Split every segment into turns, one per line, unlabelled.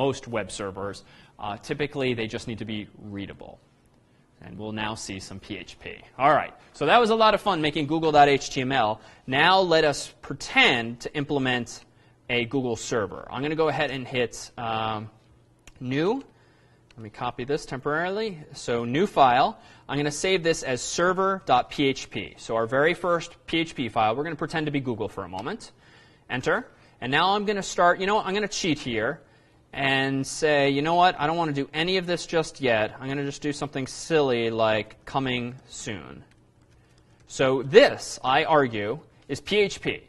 most web servers. Typically, they just need to be readable. And we'll now see some PHP. All right, so that was a lot of fun making Google.html. Now let us pretend to implement a Google server. I'm going to go ahead and hit new. Let me copy this temporarily. So new file. I'm going to save this as server.php. So our very first PHP file. We're going to pretend to be Google for a moment. Enter. And now I'm going to start, you know what, I'm going to cheat here and say, you know what, I don't want to do any of this just yet. I'm going to just do something silly like coming soon. So this, I argue, is PHP.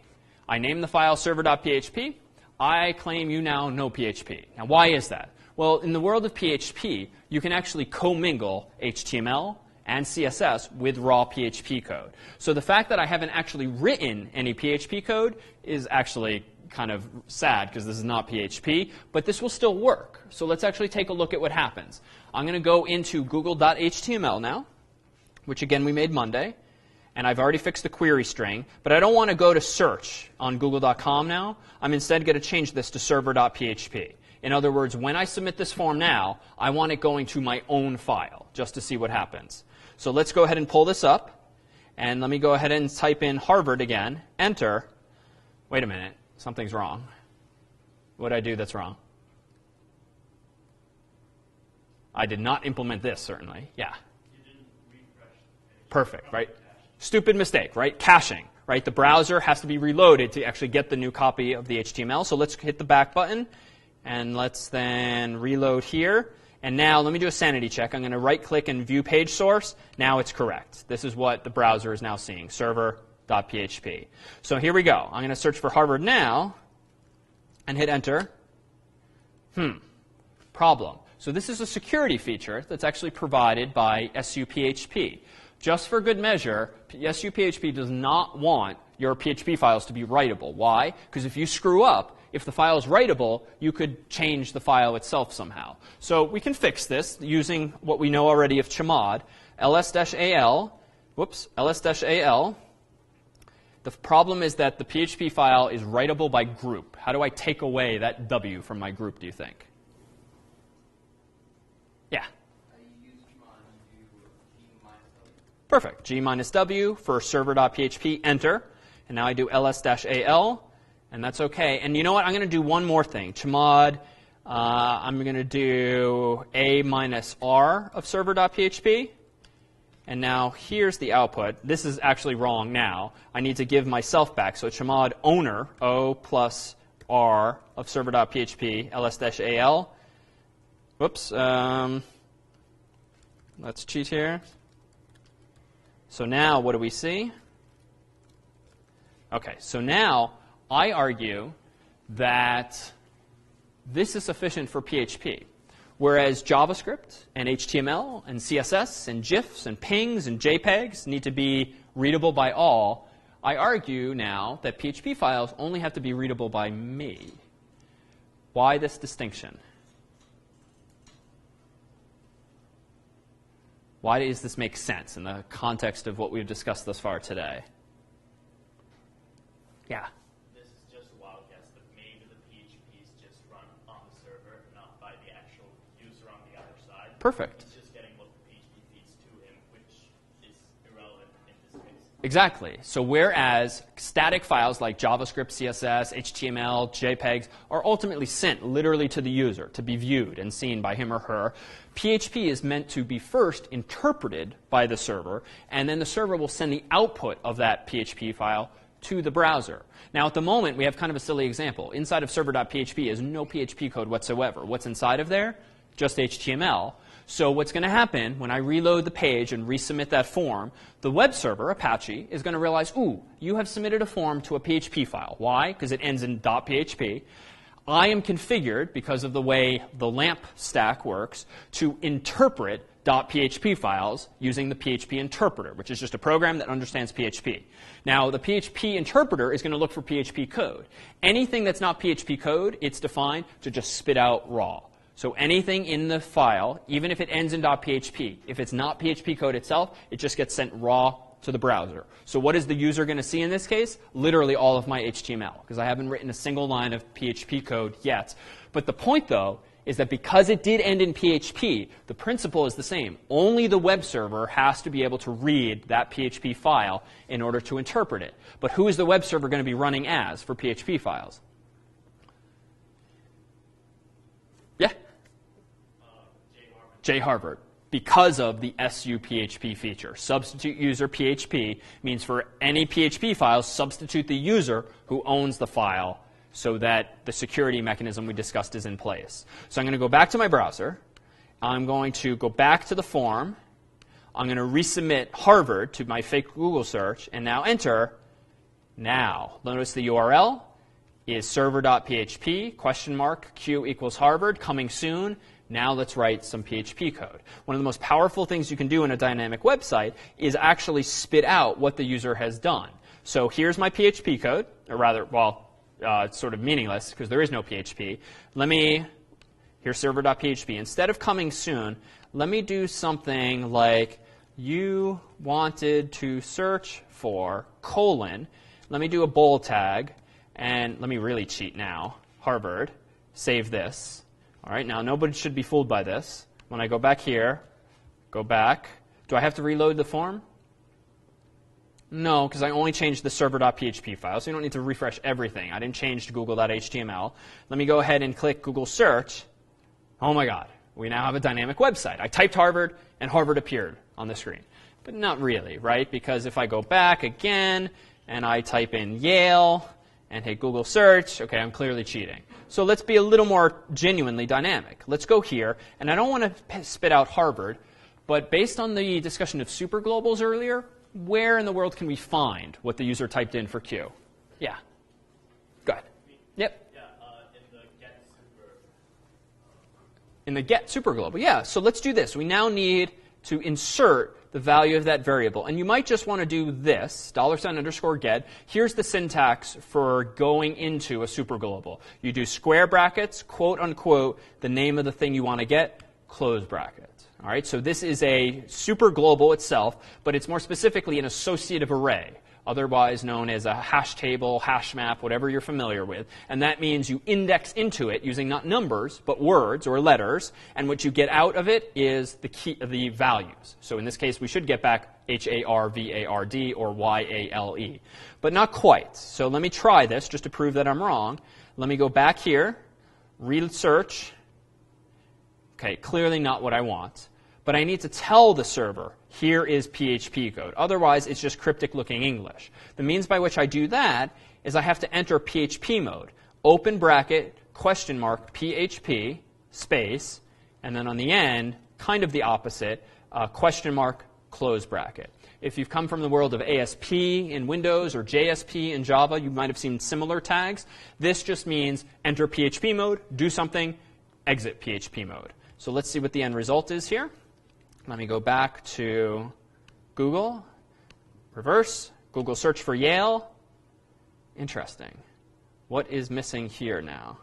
I name the file server.php. I claim you now know PHP. Now why is that? Well, in the world of PHP, you can actually commingle HTML and CSS with raw PHP code. So the fact that I haven't actually written any PHP code is actually kind of sad because this is not PHP, but this will still work. So let's actually take a look at what happens. I'm going to go into google.html now, which again we made Monday, and I've already fixed the query string, but I don't want to go to search on google.com now. I'm instead going to change this to server.php. In other words, when I submit this form now, I want it going to my own file just to see what happens. So let's go ahead and pull this up, and let me go ahead and type in Harvard again, enter. Wait a minute. Something's wrong. What did I do that's wrong? I did not implement this, certainly. Yeah.
You didn't refresh the page.
Perfect, right? Stupid mistake, right? Caching, right? The browser has to be reloaded to actually get the new copy of the HTML. So let's hit the back button, and let's then reload here. And now let me do a sanity check. I'm going to right-click and view page source. Now it's correct. This is what the browser is now seeing, server.php. So here we go. I'm going to search for Harvard now and hit enter. Problem. So this is a security feature that's actually provided by SUPHP. Just for good measure, SUPHP does not want your PHP files to be writable. Why? Because if you screw up, if the file is writable, you could change the file itself somehow. So we can fix this using what we know already of chmod, ls-al. The problem is that the PHP file is writable by group. How do I take away that W from my group, do you think? Yeah. Perfect. G minus W for server.php, enter. And now I do ls-al, and that's OK. And you know what? I'm going to do one more thing. Chmod, I'm going to do a minus r of server.php. And now here's the output. This is actually wrong now. I need to give myself back. So chmod owner, O plus R of server.php, ls-al. Whoops. Let's cheat here. So now what do we see? OK, so now I argue that this is sufficient for PHP. Whereas JavaScript and HTML and CSS and GIFs and PNGs and JPEGs need to be readable by all, I argue now that PHP files only have to be readable by me. Why this distinction? Why does this make sense in the context of what we've discussed thus far today? Yeah?
This is just a wild guess, but maybe the PHP is just run on the server, not by the actual user on the other side.
Perfect.
He's just getting what the PHP feeds to him, which is irrelevant in this case.
Exactly. So whereas static files like JavaScript, CSS, HTML, JPEGs are ultimately sent literally to the user to be viewed and seen by him or her, PHP is meant to be first interpreted by the server, and then the server will send the output of that PHP file to the browser. Now at the moment, we have kind of a silly example. Inside of server.php is no PHP code whatsoever. What's inside of there? Just HTML. So what's going to happen when I reload the page and resubmit that form, the web server, Apache, is going to realize, ooh, you have submitted a form to a PHP file. Why? Because it ends in .php. I am configured, because of the way the LAMP stack works, to interpret .php files using the PHP interpreter, which is just a program that understands PHP. Now, the PHP interpreter is going to look for PHP code. Anything that's not PHP code, it's defined to just spit out raw. So anything in the file, even if it ends in .php, if it's not PHP code itself, it just gets sent raw to the browser. So what is the user going to see in this case? Literally all of my HTML, because I haven't written a single line of PHP code yet. But the point, though, is that because it did end in PHP, the principle is the same. Only the web server has to be able to read that PHP file in order to interpret it. But who is the web server going to be running as for PHP files? Yeah? J Harvard. Because of the SUPHP feature. Substitute user PHP means for any PHP files, substitute the user who owns the file so that the security mechanism we discussed is in place. So I'm going to go back to my browser. I'm going to go back to the form. I'm going to resubmit Harvard to my fake Google search, and now enter now. Notice the URL is server.php, question mark, Q equals Harvard, coming soon. Now let's write some PHP code. One of the most powerful things you can do in a dynamic website is actually spit out what the user has done. So here's my PHP code, or rather, well, it's sort of meaningless because there is no PHP. Here's server.php. Instead of coming soon, let me do something like you wanted to search for colon. Let me do a bold tag, and let me really cheat now. Harvard, save this. All right, now nobody should be fooled by this. When I go back here, go back. Do I have to reload the form? No, because I only changed the server.php file, so you don't need to refresh everything. I didn't change to google.html. Let me go ahead and click Google Search. Oh my God, we now have a dynamic website. I typed Harvard, and Harvard appeared on the screen. But not really, right? Because if I go back again, and I type in Yale, and hit Google Search, okay, I'm clearly cheating. So let's be a little more genuinely dynamic. Let's go here, and I don't want to spit out Harvard, but based on the discussion of superglobals earlier, where in the world can we find what the user typed in for Q? Yeah. Go ahead. Yep.
Yeah, in the get super.
In the get superglobal, yeah. So let's do this. We now need to insert the value of that variable. And you might just want to do this, $_get. Here's the syntax for going into a superglobal. You do square brackets, quote unquote, the name of the thing you want to get, close brackets. All right, so this is a superglobal itself, but it's more specifically an associative array, otherwise known as a hash table, hash map, whatever you're familiar with. And that means you index into it using not numbers, but words or letters. And what you get out of it is the values. So in this case, we should get back HARVARD or YALE. But not quite. So let me try this just to prove that I'm wrong. Let me go back here, research. OK, clearly not what I want. But I need to tell the server, here is PHP code. Otherwise, it's just cryptic-looking English. The means by which I do that is I have to enter PHP mode, open bracket, question mark, PHP, space, and then on the end, kind of the opposite, question mark, close bracket. If you've come from the world of ASP in Windows or JSP in Java, you might have seen similar tags. This just means enter PHP mode, do something, exit PHP mode. So let's see what the end result is here. Let me go back to Google, reverse, Google search for Yale. Interesting. What is missing here now?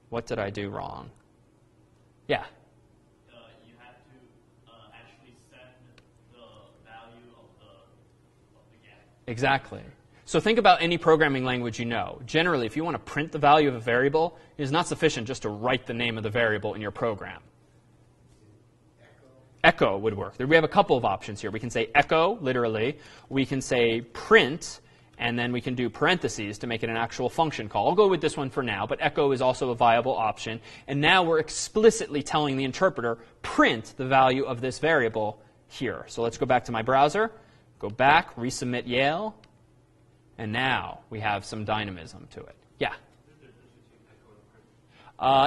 What did I do wrong? Yeah?
You have to actually send the value of the get.
Exactly. So think about any programming language you know. Generally, if you want to print the value of a variable, it is not sufficient just to write the name of the variable in your program. Echo would work. We have a couple of options here. We can say echo, literally. We can say print, and then we can do parentheses to make it an actual function call. I'll go with this one for now, but echo is also a viable option. And now we're explicitly telling the interpreter, print the value of this variable here. So let's go back to my browser, go back, resubmit Yale, and now we have some dynamism to it. Yeah?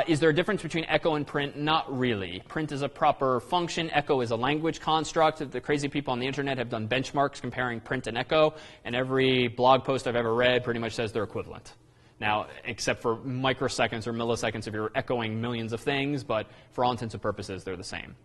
Is there a difference between echo and print? Not really. Print is a proper function. Echo is a language construct. The crazy people on the internet have done benchmarks comparing print and echo, and every blog post I've ever read pretty much says they're equivalent. Now, except for microseconds or milliseconds if you're echoing millions of things, but for all intents and purposes, they're the same.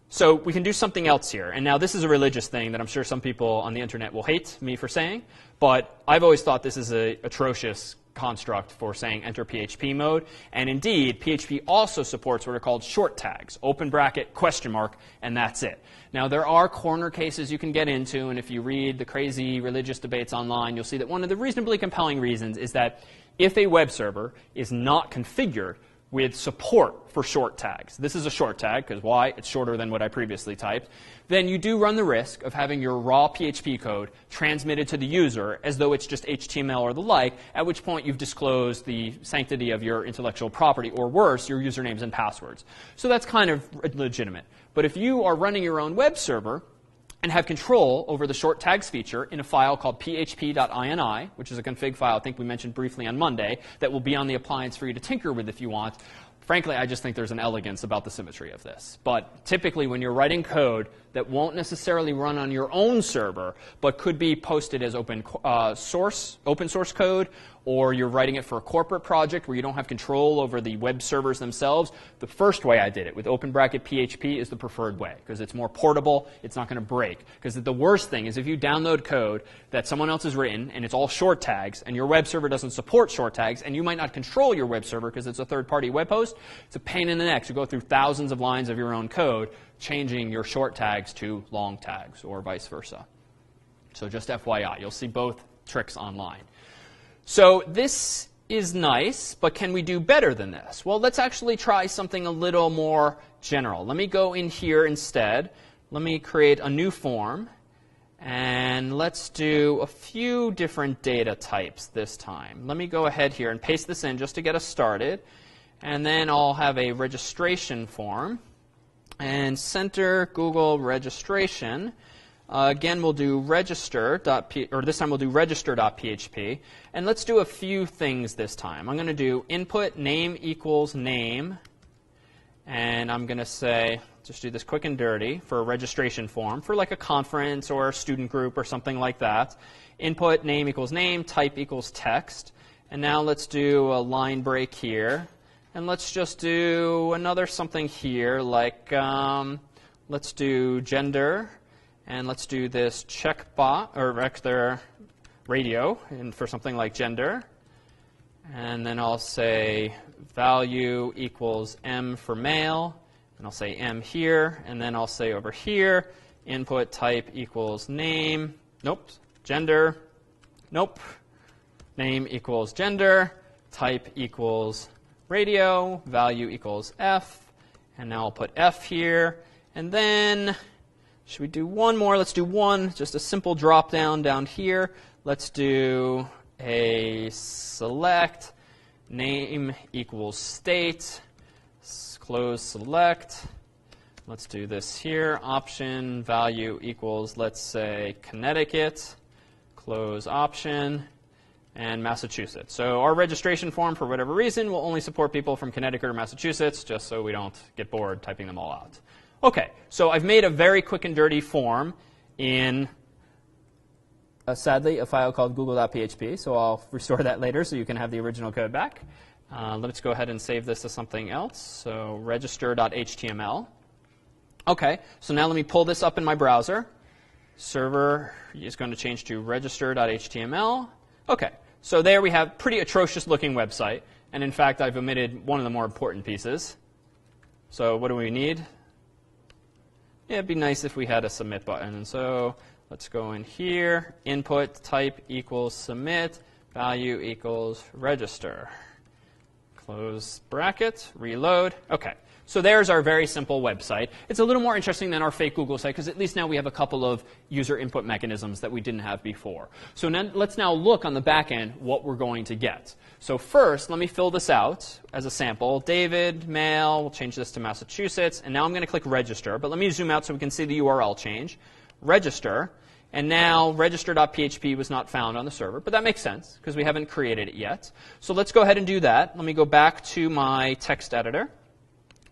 So we can do something else here. And now this is a religious thing that I'm sure some people on the internet will hate me for saying, but I've always thought this is an atrocious construct for saying enter PHP mode. And indeed, PHP also supports what are called short tags, open bracket, question mark, and that's it. Now, there are corner cases you can get into, and if you read the crazy religious debates online, you'll see that one of the reasonably compelling reasons is that if a web server is not configured with support for short tags. This is a short tag, because why? It's shorter than what I previously typed. Then you do run the risk of having your raw PHP code transmitted to the user as though it's just HTML or the like, at which point you've disclosed the sanctity of your intellectual property, or worse, your usernames and passwords. So that's kind of legitimate. But if you are running your own web server and have control over the short tags feature in a file called php.ini, which is a config file I think we mentioned briefly on Monday, that will be on the appliance for you to tinker with if you want. Frankly, I just think there's an elegance about the symmetry of this. But typically, when you're writing code that won't necessarily run on your own server, but could be posted as open source code, or you're writing it for a corporate project where you don't have control over the web servers themselves, the first way I did it with open bracket PHP is the preferred way, because it's more portable, it's not going to break. Because the worst thing is if you download code that someone else has written and it's all short tags, and your web server doesn't support short tags, and you might not control your web server because it's a third-party web host, it's a pain in the neck to go through thousands of lines of your own code changing your short tags to long tags, or vice versa. So just FYI, you'll see both tricks online. So this is nice, but can we do better than this? Well, let's actually try something a little more general. Let me go in here instead. Let me create a new form. And let's do a few different data types this time. Let me go ahead here and paste this in just to get us started. And then I'll have a registration form. And center Google registration. Again, we'll do this time we'll do register.php. And let's do a few things this time. I'm going to do input name equals name. And I'm going to say, just do this quick and dirty for a registration form for like a conference or a student group or something like that. Input name equals name, type equals text. And now let's do a line break here. And let's just do another something here, like let's do gender. And let's do this checkbox, or rather radio, and for something like gender. And then I'll say value equals M for male. And I'll say M here. And then I'll say over here, input type equals name. Nope. Gender. Nope. Name equals gender. Type equals radio. Value equals F. And now I'll put F here. And then should we do one more? Let's do one, just a simple drop down here. Let's do a select name equals state, close select. Let's do this here. Option value equals, let's say, Connecticut, close option, and Massachusetts. So our registration form, for whatever reason, will only support people from Connecticut or Massachusetts, just so we don't get bored typing them all out. OK, so I've made a very quick and dirty form in, sadly, a file called google.php. So I'll restore that later so you can have the original code back. Let's go ahead and save this to something else. So register.html. OK, so now let me pull this up in my browser. Server is going to change to register.html. OK, so there we have pretty atrocious looking website. And in fact, I've omitted one of the more important pieces. So what do we need? Yeah, it'd be nice if we had a submit button. And so let's go in here. Input type equals submit. Value equals register. Close bracket. Reload. OK. So there's our very simple website. It's a little more interesting than our fake Google site, because at least now we have a couple of user input mechanisms that we didn't have before. So now, let's now look on the back end what we're going to get. So first, let me fill this out as a sample. David, male, we'll change this to Massachusetts. And now I'm going to click register. But let me zoom out so we can see the URL change. Register. And now register.php was not found on the server. But that makes sense, because we haven't created it yet. So let's go ahead and do that. Let me go back to my text editor.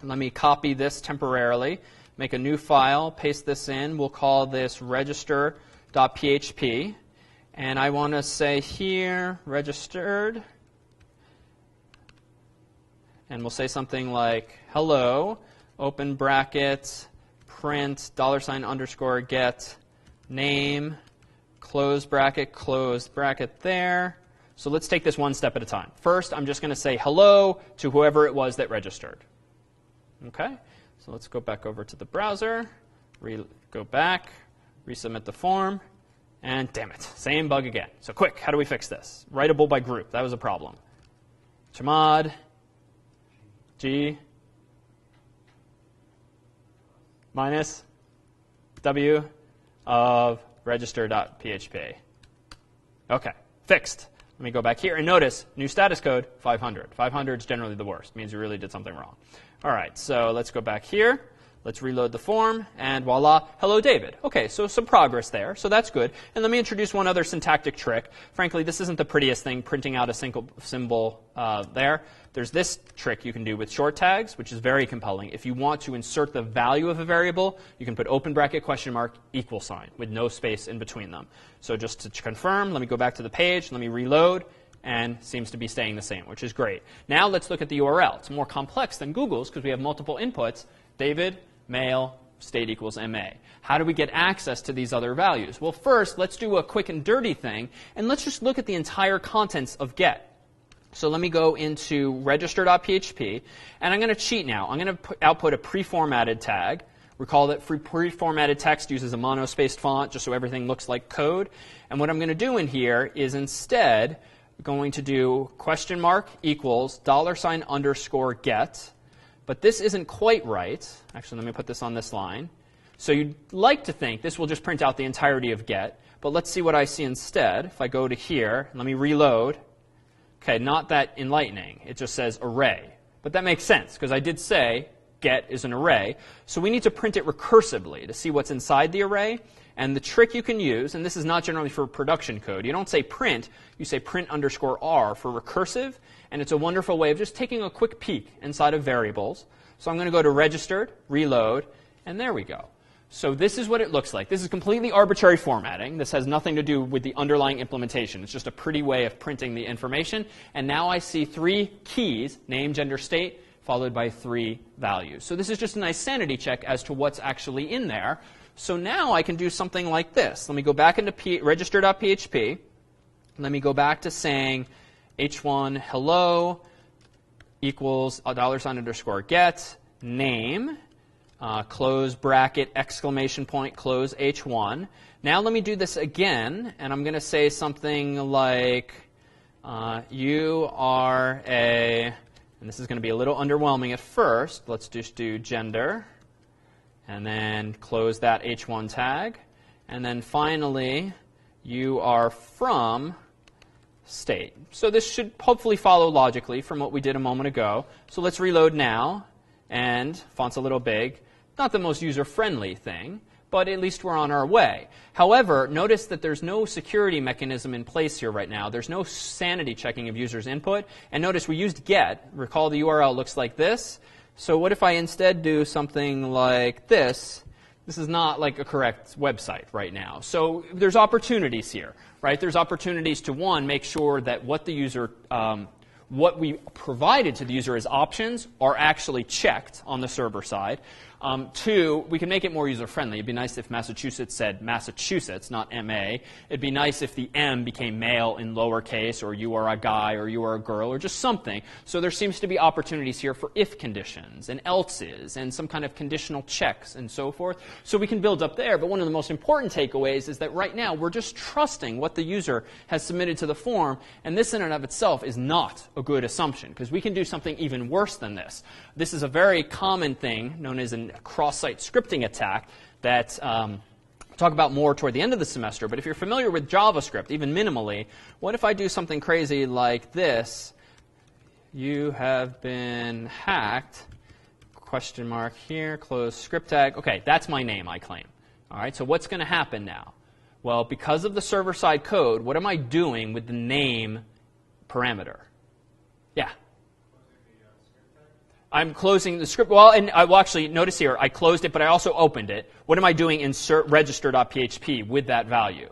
Let me copy this temporarily, make a new file, paste this in. We'll call this register.php. And I want to say here, registered. And we'll say something like, hello, open bracket, print, $_ get, name, close bracket there. So let's take this one step at a time. First, I'm just going to say hello to whoever it was that registered. OK, so let's go back over to the browser, go back, resubmit the form, and damn it, same bug again. So quick, how do we fix this? Writable by group, that was a problem. chmod g minus w of register.php. Okay, fixed. Let me go back here and notice new status code 500. 500 is generally the worst. Means you really did something wrong. All right, so let's go back here. Let's reload the form, and voila, hello David. Okay, so some progress there, so that's good. And let me introduce one other syntactic trick. Frankly, this isn't the prettiest thing, printing out a single symbol there. There's this trick you can do with short tags, which is very compelling. If you want to insert the value of a variable, you can put open bracket, question mark, equal sign, with no space in between them. So just to confirm, let me go back to the page, let me reload, and seems to be staying the same, which is great. Now let's look at the URL. It's more complex than Google's because we have multiple inputs. David, mail, state equals MA. How do we get access to these other values? Well, first, let's do a quick and dirty thing, and let's just look at the entire contents of get. So let me go into register.php, and I'm going to cheat now. I'm going to output a pre-formatted tag. Recall that pre-formatted text uses a monospaced font just so everything looks like code. And what I'm going to do in here is instead going to do question mark equals $_ get. But this isn't quite right. Actually, let me put this on this line. So you'd like to think this will just print out the entirety of get. But let's see what I see instead. If I go to here, let me reload. Okay, not that enlightening. It just says array. But that makes sense, because I did say get is an array. So we need to print it recursively to see what's inside the array. And the trick you can use, and this is not generally for production code, you don't say print, you say print_r for recursive. And it's a wonderful way of just taking a quick peek inside of variables. So I'm going to go to registered, reload, and there we go. So this is what it looks like. This is completely arbitrary formatting. This has nothing to do with the underlying implementation. It's just a pretty way of printing the information. And now I see 3 keys, name, gender, state, followed by 3 values. So this is just a nice sanity check as to what's actually in there. So now I can do something like this. Let me go back into register.php. Let me go back to saying h1 hello equals $_get name, close bracket, exclamation point, close h1. Now let me do this again, and I'm going to say something like you are a, and this is going to be a little underwhelming at first. Let's just do gender, and then close that h1 tag. And then finally, you are from state. So this should hopefully follow logically from what we did a moment ago. So let's reload now, and font's a little big. Not the most user-friendly thing, but at least we're on our way. However, notice that there's no security mechanism in place here right now. There's no sanity checking of users' input. And notice we used get. Recall the URL looks like this. So what if I instead do something like this? This is not like a correct website right now. So there's opportunities here, right? There's opportunities to, one, make sure that what the user, what we provided to the user as options are actually checked on the server side. 2, we can make it more user-friendly. It'd be nice if Massachusetts said Massachusetts, not MA. It'd be nice if the M became male in lowercase, or you are a guy, or you are a girl, or just something. So there seems to be opportunities here for if conditions, and else's, and some kind of conditional checks, and so forth. So we can build up there. But one of the most important takeaways is that right now we're just trusting what the user has submitted to the form. And this in and of itself is not a good assumption, because we can do something even worse than this. This is a very common thing known as a cross-site scripting attack that we'll talk about more toward the end of the semester. But if you're familiar with JavaScript, even minimally, what if I do something crazy like this? You have been hacked, question mark here, close script tag. OK, that's my name, I claim. All right, so what's going to happen now? Well, because of the server-side code, what am I doing with the name parameter? Yeah? I'm closing the script. Well, and I will actually notice here, I closed it, but I also opened it. What am I doing in register.php with that value?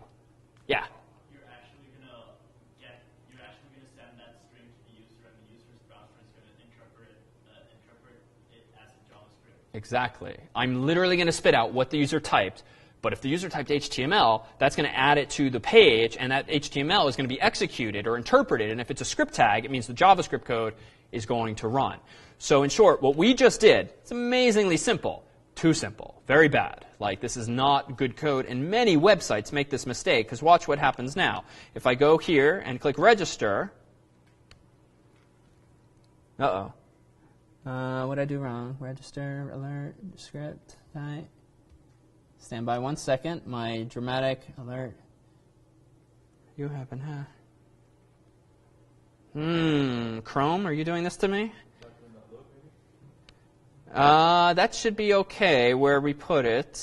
Yeah?
You're actually going to send that string to the user, and the user's browser is going to interpret it as a JavaScript.
Exactly. I'm literally going to spit out what the user typed. But if the user typed HTML, that's going to add it to the page, and that HTML is going to be executed or interpreted. And if it's a script tag, it means the JavaScript code is going to run. So in short, what we just did, it's amazingly simple. Too simple. Very bad. Like, this is not good code. And many websites make this mistake, because watch what happens now. If I go here and click register, Uh-oh. What did I do wrong? Register, alert, script, type. Stand by 1 second. My dramatic alert. You have been hacked. Chrome, are you doing this to me? That should be okay where we put it.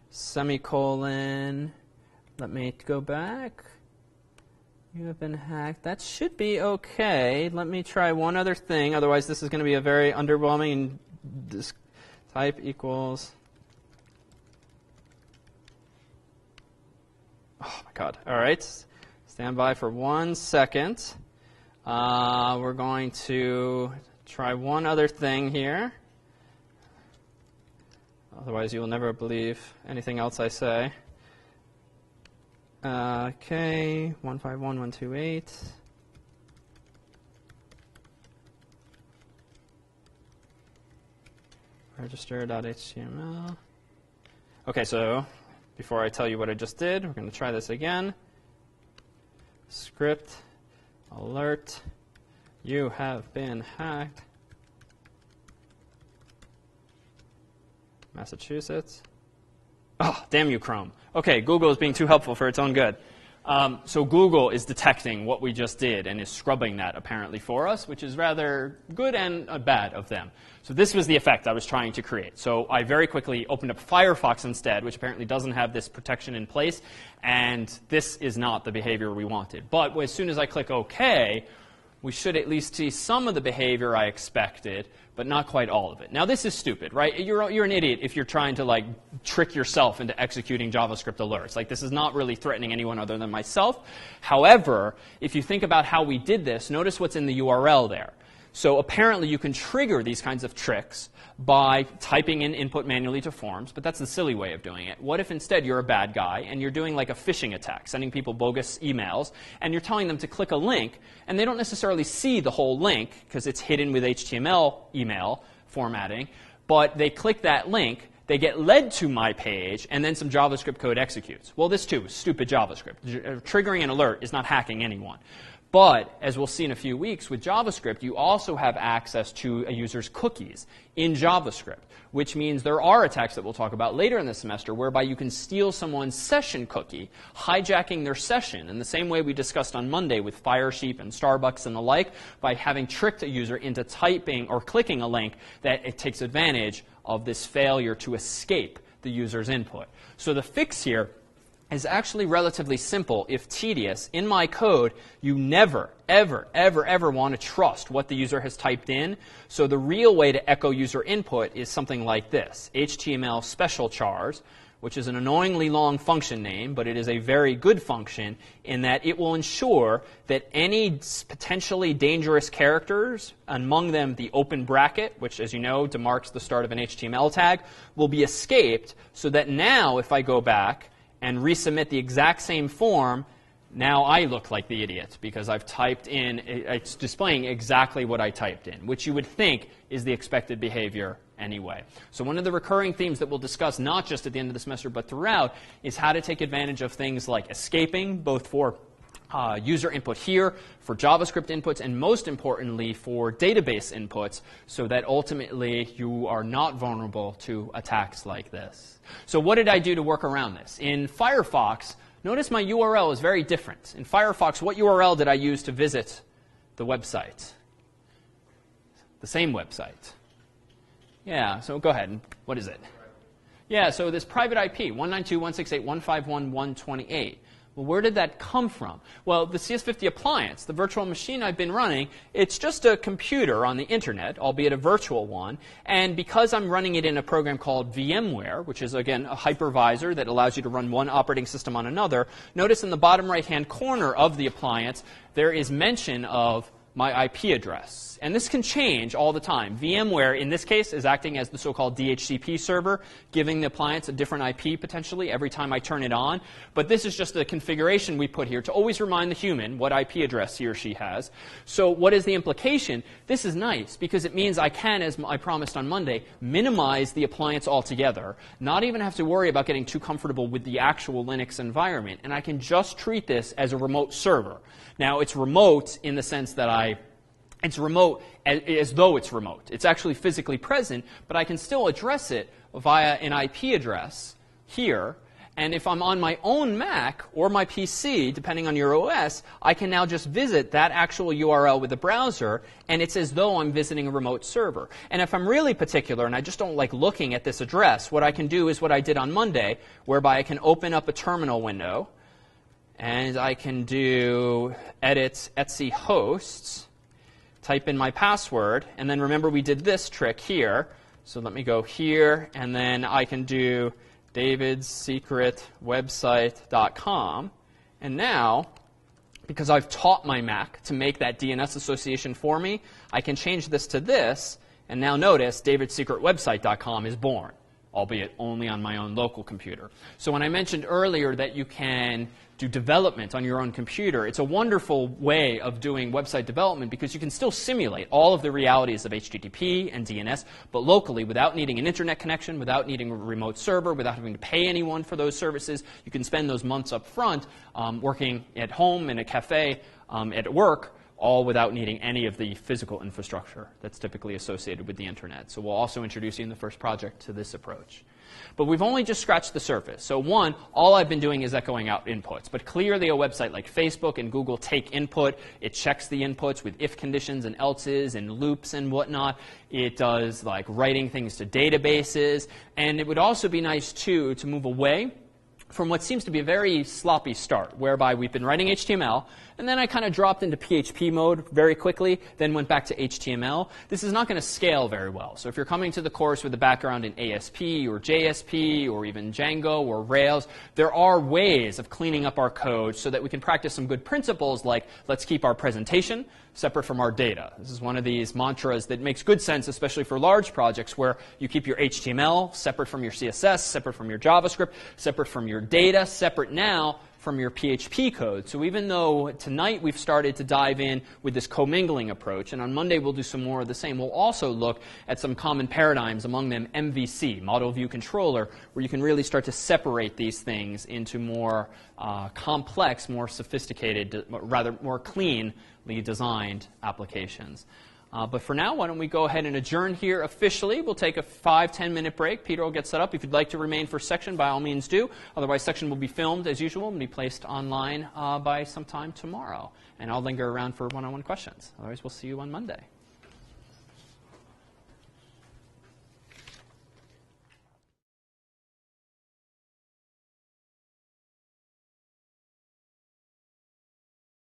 Semicolon. Let me go back. You have been hacked. That should be okay. Let me try one other thing. Otherwise, this is going to be a very underwhelming. This type equals. Oh, my God. All right. Stand by for 1 second. We're going to try one other thing here. Otherwise, you will never believe anything else I say. Okay, 151.128. Register.html. Okay, so before I tell you what I just did, we're going to try this again. Script, alert, you have been hacked. Massachusetts. Oh, damn you, Chrome. Okay, Google is being too helpful for its own good. So Google is detecting what we just did and is scrubbing that apparently for us, which is rather good and bad of them. So this was the effect I was trying to create. So I very quickly opened up Firefox instead, which apparently doesn't have this protection in place. And this is not the behavior we wanted. But as soon as I click OK, we should at least see some of the behavior I expected, but not quite all of it. Now, this is stupid, right? You're an idiot if you're trying to, like, trick yourself into executing JavaScript alerts. Like, this is not really threatening anyone other than myself. However, if you think about how we did this, notice what's in the URL there. So apparently, you can trigger these kinds of tricks by typing in input manually to forms, but that's the silly way of doing it. What if instead you're a bad guy and you're doing like a phishing attack, sending people bogus emails, and you're telling them to click a link, and they don't necessarily see the whole link because it's hidden with HTML email formatting, but they click that link, they get led to my page, and then some JavaScript code executes. Well, this too is stupid JavaScript. Triggering an alert is not hacking anyone. But, as we'll see in a few weeks, with JavaScript, you also have access to a user's cookies in JavaScript, which means there are attacks that we'll talk about later in the semester whereby you can steal someone's session cookie, hijacking their session in the same way we discussed on Monday with Firesheep and Starbucks and the like, by having tricked a user into typing or clicking a link that it takes advantage of this failure to escape the user's input. So the fix here is actually relatively simple, if tedious. In my code, you never, ever, ever, ever want to trust what the user has typed in. So the real way to echo user input is something like this, HTML special chars, which is an annoyingly long function name, but it is a very good function in that it will ensure that any potentially dangerous characters, among them the open bracket, which, as you know, demarks the start of an HTML tag, will be escaped, so that now if I go back and resubmit the exact same form, now I look like the idiot because I've typed in, it's displaying exactly what I typed in, which you would think is the expected behavior anyway. So one of the recurring themes that we'll discuss, not just at the end of the semester, but throughout, is how to take advantage of things like escaping, both for user input here, for JavaScript inputs, and most importantly for database inputs, so that ultimately you are not vulnerable to attacks like this. So what did I do to work around this? In Firefox, notice my URL is very different. In Firefox, what URL did I use to visit the website? The same website. Yeah, so go ahead. What is it? Yeah, so this private IP, 192.168.151.128. Well, where did that come from? Well, the CS50 appliance, the virtual machine I've been running, it's just a computer on the internet, albeit a virtual one. And because I'm running it in a program called VMware, which is, again, a hypervisor that allows you to run one operating system on another, notice in the bottom right-hand corner of the appliance, there is mention of my IP address. And this can change all the time. VMware, in this case, is acting as the so-called DHCP server, giving the appliance a different IP potentially every time I turn it on. But this is just the configuration we put here to always remind the human what IP address he or she has. So what is the implication? This is nice because it means I can, as I promised on Monday, minimize the appliance altogether, not even have to worry about getting too comfortable with the actual Linux environment. And I can just treat this as a remote server. Now, it's remote in the sense that I It's remote as though it's remote. It's actually physically present, but I can still address it via an IP address here. And if I'm on my own Mac or my PC, depending on your OS, I can now just visit that actual URL with the browser, and it's as though I'm visiting a remote server. And if I'm really particular and I just don't like looking at this address, what I can do is what I did on Monday, whereby I can open up a terminal window, and I can do edit etc hosts, type in my password, and then remember we did this trick here. So let me go here, and then I can do davidsecretwebsite.com. And now, because I've taught my Mac to make that DNS association for me, I can change this to this. And now notice davidsecretwebsite.com is born, albeit only on my own local computer. So when I mentioned earlier that you can do development on your own computer, it's a wonderful way of doing website development because you can still simulate all of the realities of HTTP and DNS, but locally without needing an internet connection, without needing a remote server, without having to pay anyone for those services. You can spend those months up front working at home, in a cafe, at work, all without needing any of the physical infrastructure that's typically associated with the internet. So we'll also introduce you in the first project to this approach. But we've only just scratched the surface. So one, all I've been doing is echoing out inputs. But clearly a website like Facebook and Google take input. It checks the inputs with if conditions and elses and loops and whatnot. It does like writing things to databases. And it would also be nice, too, to move away from what seems to be a very sloppy start, whereby we've been writing HTML, and then I kind of dropped into PHP mode very quickly, then went back to HTML. This is not going to scale very well. So if you're coming to the course with a background in ASP or JSP or even Django or Rails, there are ways of cleaning up our code so that we can practice some good principles like let's keep our presentation separate from our data. This is one of these mantras that makes good sense, especially for large projects where you keep your HTML separate from your CSS, separate from your JavaScript, separate from your data, separate now from your PHP code. So even though tonight we've started to dive in with this commingling approach, and on Monday we'll do some more of the same, we'll also look at some common paradigms, among them MVC, Model View Controller, where you can really start to separate these things into more complex, more sophisticated, rather more cleanly designed applications. But for now, why don't we go ahead and adjourn here officially. We'll take a 5-10 minute break. Peter will get set up. If you'd like to remain for section, by all means do. Otherwise, section will be filmed as usual and be placed online by sometime tomorrow. And I'll linger around for one-on-one questions. Otherwise, we'll see you on Monday.